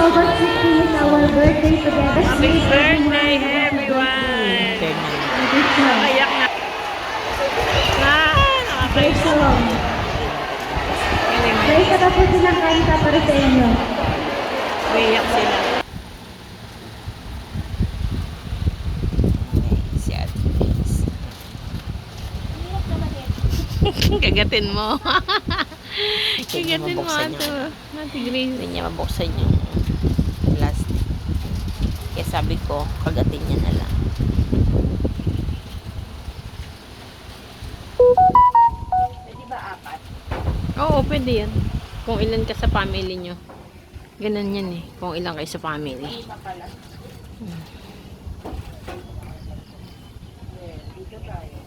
August 15 is our birthday together. Happy birthday, everyone! Nakayak na. Break Nakakayak. song. Break ka tapos silang kanta para sa inyo. Umiyak sila. Si Ate Grace. Kagatin mo. Hindi niya Kagatin mo, mabuksan Ate. yung, Ate Grace. hindi niya mabuksan yung plastic. Kaya sabi ko, kagatin niya na lang. Pwede ba apat? Oo, pwede yan. Kung ilan ka sa family nyo. Ganun yan eh. Kung ilan kayo sa family. Lima pala. Dito tayo.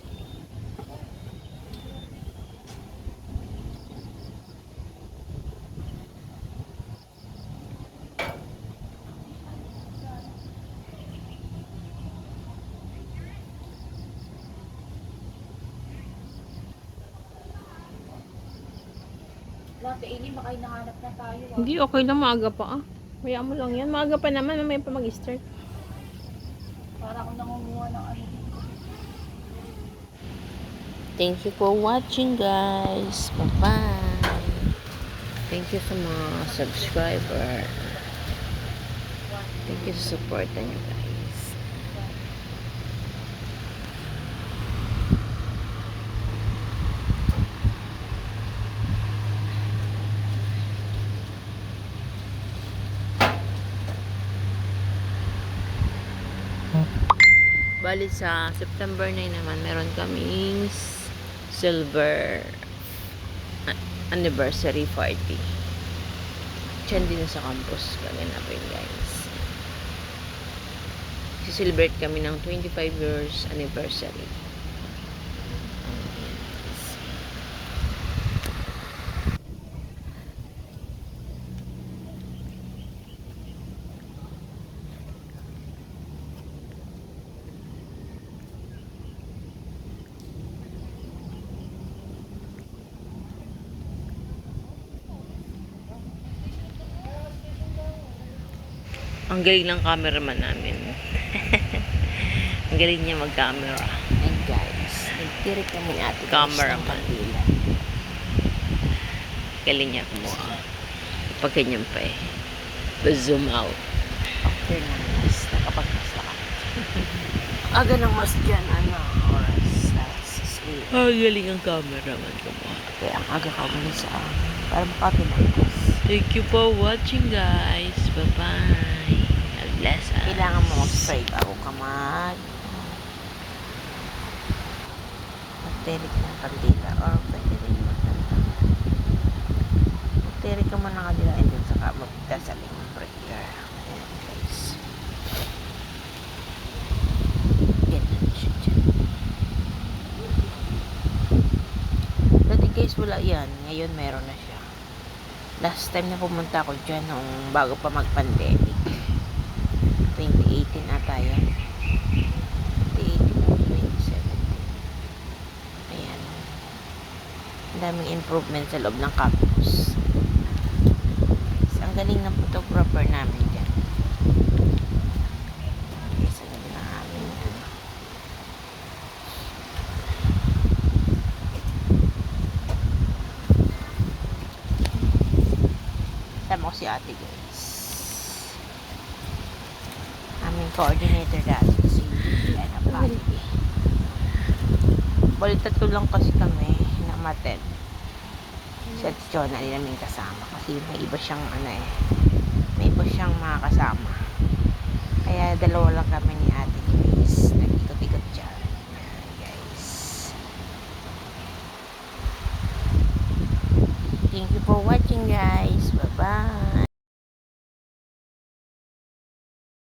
Lahat ini baka hinahanap na tayo. Hindi, okay lang. Maaga pa ah. Kaya mo lang yan. Maaga pa naman. May pa mag-start. Para akong nangunguha ng ano. Thank you for watching, guys. Bye-bye. Thank you sa mga subscriber. Thank you sa support nyo, guys. Bali sa September 9 naman, meron kaming silver anniversary party. Diyan din sa campus gaganapin, guys. Si-celebrate kami ng 25 years anniversary. Ang galing ng cameraman namin. Ang galing niya mag-camera. And guys, nagtirik kami natin. Cameraman. Galing niya kumuha. Pag ganyan pa eh. Zoom out. After ng mas, nakapag-mas na kami. Aga ng mas dyan, ano, oras. Galing ang cameraman kumuha. Kaya ang aga ka muna sa para makapinagpas. Thank you for watching, guys. Bye-bye. God bless us. Kailangan mo mag-spray bago ka mag-terik ng kandila or pwede rin mag-terik ka muna ng kandila and then saka magdasaling ng breaker. Ayan, guys. Ganyan siya dyan. Dati guys, wala yan. Ngayon meron na siya. Last time na pumunta ako dyan nung bago pa mag-pandemic. 2018 ata yan. 2018 o 2017. Ayan. Ang daming improvement sa loob ng campus. Ang galing ng photographer namin dyan. Sa galing ng aming ano. Tama ko si ate, guys. Aming coordinator dati si Ana Pali. Bali tatlo lang kasi kami na maten. Si Ate Chona din namin kasama kasi may iba siyang ano eh. May iba siyang mga kasama. Kaya dalawa lang kami ni